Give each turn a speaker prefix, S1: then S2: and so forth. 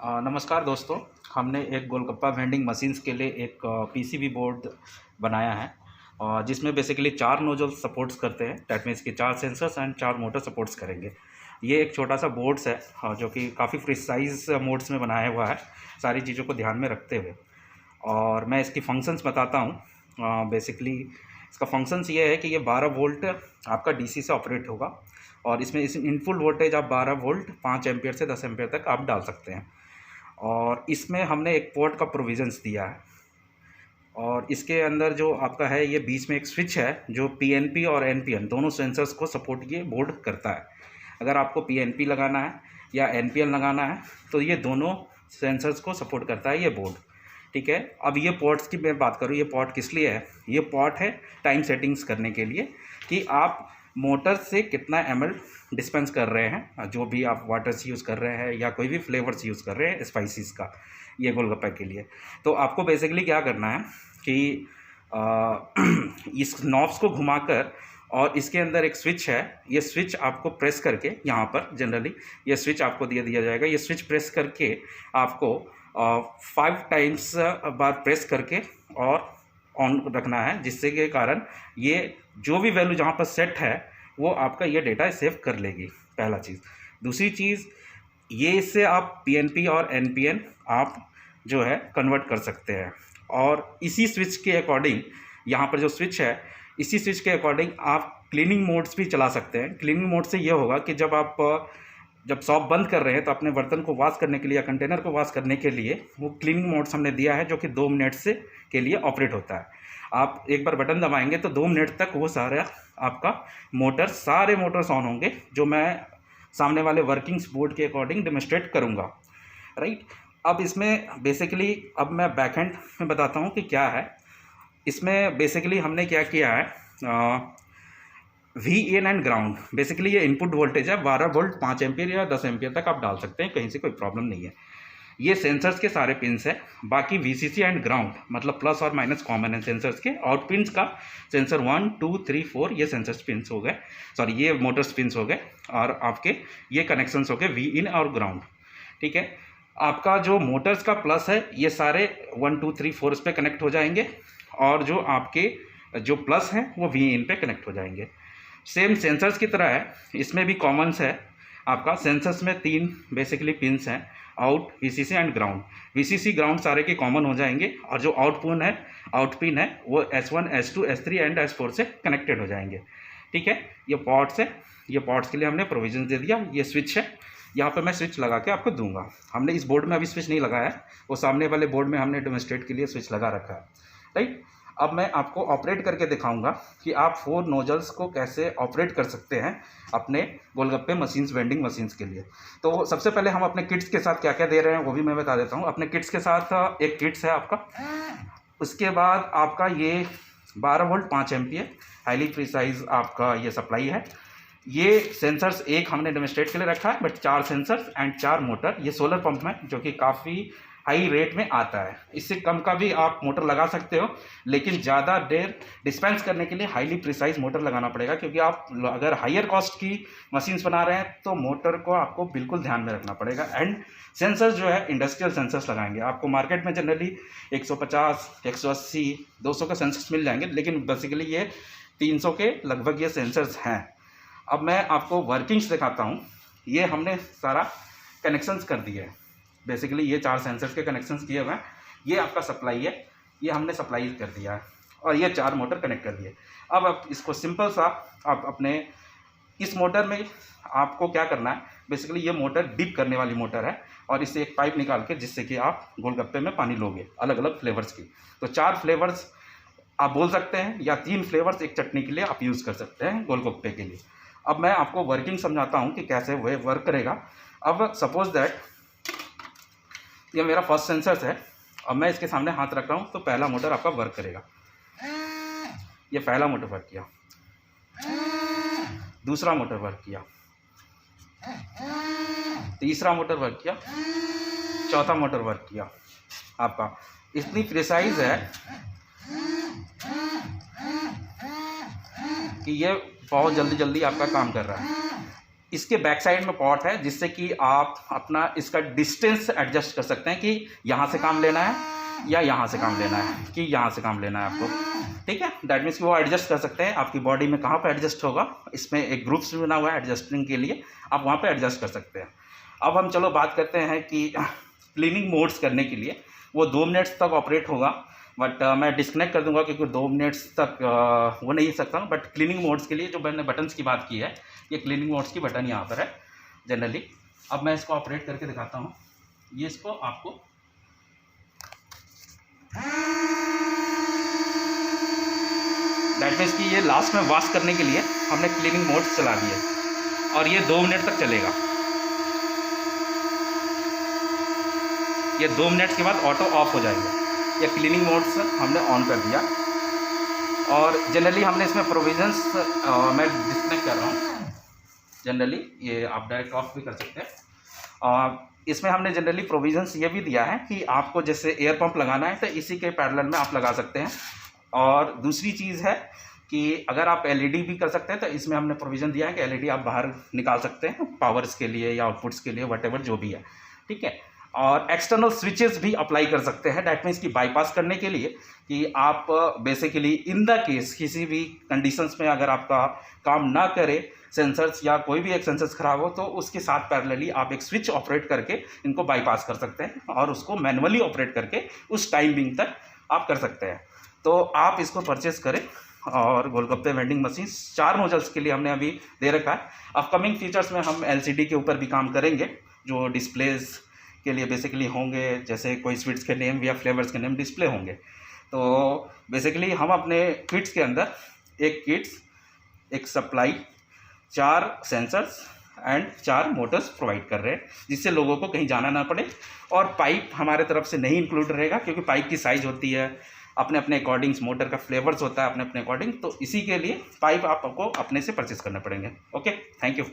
S1: नमस्कार दोस्तों। हमने एक गोलगप्पा वेंडिंग मशीन्स के लिए एक पीसीबी बोर्ड बनाया है जिसमें बेसिकली 4 नोजल सपोर्ट्स करते हैं। दैट मीन्स कि 4 सेंसर्स एंड 4 मोटर सपोर्ट्स करेंगे। ये एक छोटा सा बोर्ड्स है जो कि काफ़ी प्रिसाइज मोड्स में बनाया हुआ है, सारी चीज़ों को ध्यान में रखते हुए। और मैं इसकी फंक्शंस बताता हूँ। बेसिकली इसका फंक्शंस ये है कि ये 12 वोल्ट आपका डीसी से ऑपरेट होगा और इसमें इस इनपुट वोल्टेज आप 12 वोल्ट 5 एम्पियर से 10 एम्पियर तक आप डाल सकते हैं। और इसमें हमने एक पोर्ट का प्रोविज़न्स दिया है और इसके अंदर जो आपका है ये बीच में एक स्विच है जो पीएनपी और एनपीएन दोनों सेंसर्स को सपोर्ट ये बोर्ड करता है। अगर आपको पीएनपी लगाना है या एनपीएन लगाना है तो ये दोनों सेंसर्स को सपोर्ट करता है ये बोर्ड। ठीक है, अब ये पोर्ट्स की मैं बात करूँ, ये पोर्ट किस लिए है? ये पोर्ट है टाइम सेटिंग्स करने के लिए कि आप मोटर से कितना एमएल डिस्पेंस कर रहे हैं, जो भी आप वाटर्स यूज़ कर रहे हैं या कोई भी फ्लेवर्स यूज़ कर रहे हैं स्पाइसेस का, ये गोलगप्पे के लिए। तो आपको बेसिकली क्या करना है कि इस नॉब्स को घुमाकर और इसके अंदर एक स्विच है, ये स्विच आपको प्रेस करके यहाँ पर जनरली ये स्विच आपको दिया जाएगा। ये स्विच प्रेस करके आपको 5 टाइम्स बाद प्रेस करके और ऑन रखना है, जिससे के कारण ये जो भी वैल्यू जहाँ पर सेट है वो आपका ये डेटा सेव कर लेगी, पहला चीज़। दूसरी चीज़, ये इससे आप पीएनपी और एनपीएन आप जो है कन्वर्ट कर सकते हैं और इसी स्विच के अकॉर्डिंग यहाँ पर जो स्विच है, इसी स्विच के अकॉर्डिंग आप क्लीनिंग मोड्स भी चला सकते हैं। क्लीनिंग मोड से ये होगा कि जब शॉप बंद कर रहे हैं तो अपने बर्तन को वॉश करने के लिए या कंटेनर को वॉश करने के लिए वो क्लीनिंग मोड्स हमने दिया है जो कि 2 मिनट से के लिए ऑपरेट होता है। आप एक बार बटन दबाएंगे तो 2 मिनट तक वो सारा आपका सारे मोटर्स ऑन होंगे, जो मैं सामने वाले वर्किंग्स बोर्ड के अकॉर्डिंग डेमोन्स्ट्रेट करूँगा। राइट, अब इसमें बेसिकली अब मैं बैकएंड में बताता हूँ कि क्या है। इसमें बेसिकली हमने क्या किया है, V in and ground, basically ये इनपुट वोल्टेज है 12 वोल्ट 5 एम्पियर या 10 एम्पियर तक आप डाल सकते हैं, कहीं से कोई प्रॉब्लम नहीं है। ये सेंसर्स के सारे पिन्स है। बाकी वीसीसी एंड ग्राउंड मतलब प्लस और माइनस कॉमन है सेंसर्स के। आउट पिन्स का सेंसर 1 2 3 4 ये सेंसर्स पिन्स हो गए, सॉरी ये मोटर्स पिन्स हो गए और आपके ये कनेक्शंस हो गए वी इन और ग्राउंड। ठीक है, आपका जो मोटर्स का प्लस है ये सारे 1 2 3 4 इस पर कनेक्ट हो जाएंगे और जो आपके जो प्लस हैं वो वी इन पे कनेक्ट हो जाएंगे। सेम सेंसर्स की तरह है, इसमें भी कॉमन्स है। आपका सेंसर्स में 3 बेसिकली पिन्स हैं, out VCC and ground. VCC ground सारे के कॉमन हो जाएंगे और जो आउट पिन है वो S1 S2 S3 and S4 से कनेक्टेड हो जाएंगे। ठीक है, ये पॉट्स है, ये पॉट्स के लिए हमने प्रोविजन दे दिया। ये स्विच है, यहाँ पे मैं स्विच लगा के आपको दूंगा। हमने इस बोर्ड में अभी स्विच नहीं लगाया है, वो सामने वाले बोर्ड में हमने डेमोन्स्ट्रेट के लिए स्विच लगा रखा है। राइट, अब मैं आपको ऑपरेट करके दिखाऊंगा कि आप 4 नोजल्स को कैसे ऑपरेट कर सकते हैं अपने गोलगप्पे मशीन्स वेंडिंग मशीन्स के लिए। तो सबसे पहले हम अपने किट्स के साथ क्या क्या दे रहे हैं वो भी मैं बता देता हूं। अपने किट्स के साथ एक किट्स है आपका, उसके बाद आपका ये 12 वोल्ट 5 एम्पियर हाईली प्रिसाइज आपका ये सप्लाई है। ये सेंसर्स एक हमने डेमोन्स्ट्रेट के लिए रखा है, बट 4 सेंसर्स एंड 4 मोटर। ये सोलर पंप में जो कि काफ़ी हाई रेट में आता है, इससे कम का भी आप मोटर लगा सकते हो, लेकिन ज़्यादा देर डिस्पेंस करने के लिए हाईली प्रिसाइज मोटर लगाना पड़ेगा, क्योंकि आप अगर हायर कॉस्ट की मशीन्स बना रहे हैं तो मोटर को आपको बिल्कुल ध्यान में रखना पड़ेगा। एंड सेंसर्स जो है इंडस्ट्रियल सेंसर्स लगाएंगे। आपको मार्केट में जनरली 150 180 200 के सेंसर्स मिल जाएंगे, लेकिन बेसिकली ये 300 के लगभग ये सेंसर्स हैं। अब मैं आपको वर्किंग्स दिखाता हूँ। ये हमने सारा कनेक्शंस कर दिए हैं, बेसिकली ये 4 सेंसर्स के कनेक्शंस किए हुए हैं। ये आपका सप्लाई है, ये हमने सप्लाई कर दिया है और ये 4 मोटर कनेक्ट कर दिए। अब आप इसको सिंपल सा आप अपने इस मोटर में आपको क्या करना है, बेसिकली ये मोटर डिप करने वाली मोटर है और इससे एक पाइप निकाल के जिससे कि आप गोलगप्पे में पानी लोगे अलग अलग फ्लेवर्स की। तो 4 फ्लेवर्स आप बोल सकते हैं या 3 फ्लेवर्स एक चटनी के लिए आप यूज़ कर सकते हैं गोलगप्पे के लिए। अब मैं आपको वर्किंग समझाता हूँ कि कैसे वह वर्क करेगा। अब सपोज दैट ये मेरा फर्स्ट सेंसर है, अब मैं इसके सामने हाथ रख रहा हूँ तो पहला मोटर आपका वर्क करेगा। ये पहला मोटर वर्क किया, दूसरा मोटर वर्क किया, तीसरा मोटर वर्क किया, चौथा मोटर वर्क किया। आपका इतनी प्रिसाइज है कि ये बहुत जल्दी जल्दी आपका काम कर रहा है। इसके बैक साइड में पॉट है, जिससे कि आप अपना इसका डिस्टेंस एडजस्ट कर सकते हैं कि यहाँ से काम लेना है या यहाँ से काम लेना है, कि यहाँ से काम लेना है आपको। ठीक है, दैट मीन्स कि वो एडजस्ट कर सकते हैं आपकी बॉडी में कहाँ पे एडजस्ट होगा। इसमें एक ग्रुप्स बना हुआ है एडजस्टिंग के लिए, आप वहाँ पे एडजस्ट कर सकते हैं। अब हम चलो बात करते हैं कि क्लीनिंग मोड्स करने के लिए वो 2 मिनट्स तक ऑपरेट होगा, बट मैं डिस्कनेक्ट कर दूंगा क्योंकि 2 मिनट्स तक वो नहीं सकता। बट क्लीनिंग मोड्स के लिए जो मैंने बटन्स की बात की है, ये क्लीनिंग मोड्स की बटन यहाँ पर है जनरली। अब मैं इसको ऑपरेट करके दिखाता हूँ। ये इसको आपको दैट मीन्स कि ये लास्ट में वॉश करने के लिए हमने क्लीनिंग मोड्स चला दिए और ये 2 मिनट तक चलेगा। ये 2 मिनट्स के बाद ऑटो ऑफ हो जाएगा। ये क्लीनिंग मोड्स हमने ऑन कर दिया। और जनरली हमने इसमें प्रोविजंस मैं डिस्कनेक्ट कर रहा हूँ। जनरली ये आप डायरेक्ट ऑफ भी कर सकते हैं। इसमें हमने जनरली प्रोविजंस ये भी दिया है कि आपको जैसे एयर पंप लगाना है तो इसी के पैरेलल में आप लगा सकते हैं। और दूसरी चीज़ है कि अगर आप एलईडी भी कर सकते हैं तो इसमें हमने प्रोविज़न दिया है कि एलईडी आप बाहर निकाल सकते हैं पावर्स के लिए या आउटपुट्स के लिए, व्हाटएवर जो भी है। ठीक है, और एक्सटर्नल स्विचेस भी अप्लाई कर सकते हैं, डैट मीन्स कि बाईपास करने के लिए कि आप बेसिकली इन द केस किसी भी कंडीशंस में अगर आपका काम ना करे सेंसर्स या कोई भी एक सेंसर्स ख़राब हो तो उसके साथ पैरेलली आप एक स्विच ऑपरेट करके इनको बाईपास कर सकते हैं और उसको मैनुअली ऑपरेट करके उस टाइम बिंग तक आप कर सकते हैं। तो आप इसको परचेस करें। और गोलगप्पे वेंडिंग मशीन 4 नोजल्स के लिए हमने अभी दे रखा है। अपकमिंग फीचर्स में हम एलसीडी के ऊपर भी काम करेंगे जो डिस्प्लेज के लिए बेसिकली होंगे, जैसे कोई स्वीट्स के नेम या फ्लेवर्स के नेम डिस्प्ले होंगे। तो बेसिकली हम अपने किट्स के अंदर एक किट्स, एक supply, 4 sensors and 4 Motors provide कर रहे हैं, जिससे लोगों को कहीं जाना ना पड़े। और पाइप हमारे तरफ से नहीं इंक्लूड रहेगा क्योंकि पाइप की साइज़ होती है अपने अपने अकॉर्डिंग्स, मोटर का फ्लेवर्स होता है अपने अपने अकॉर्डिंग, तो इसी के लिए पाइप आपको अपने से परचेस करने पड़ेंगे। Okay, thank you.